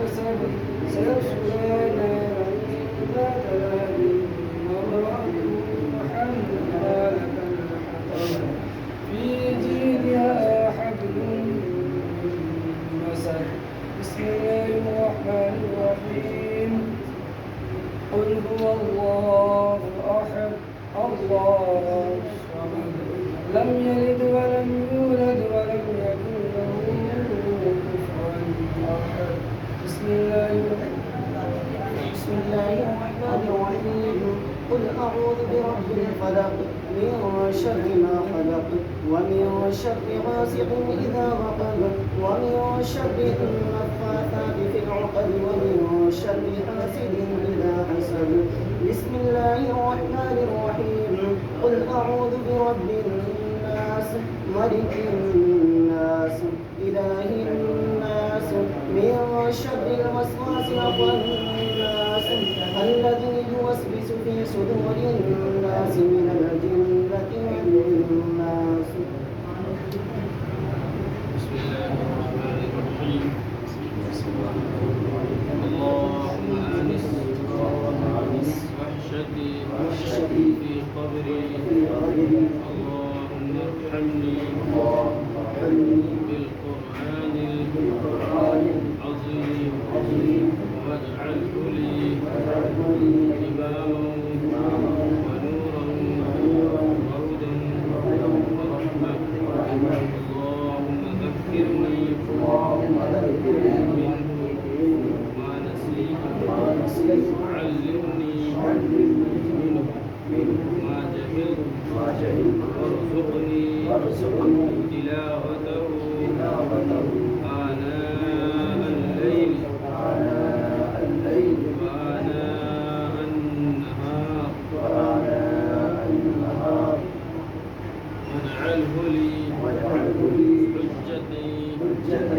حسب سيصلى نارا ذات لهب وامرأته حمالة الحطب في جيدها حبل من مسد. بسم الله الرحمن الرحيم. قل هو الله أحد الله الصمد لم يلد ولم يولد ولم يكن له كفوا أحد. بسم الله الرحمن الرحيم. قل أعوذ برب الفلق من شر ما خلق ومن شر غاسق إذا وقب ومن شر النفاثات في العقد ومن شر حاسد إذا حسد. بسم الله الرحمن الرحيم. قل أعوذ برب الناس ملك الناس إله الناس من شر الوسواس الخناس الذي يوسوس في صدور الناس من الجنة والناس. بسم الله الرحمن الرحيم. اللهم آنس وحشتي في قبري اللهم ارحمني بالقرآن العظيم واجعله لي إماما ونورا وهدى ورحمة. اللهم ذكرني منه ما نسيت وعلمني منه ما جهلت وارزقني تلاوته آناء الليل وآناء النهار واجعله لي حجة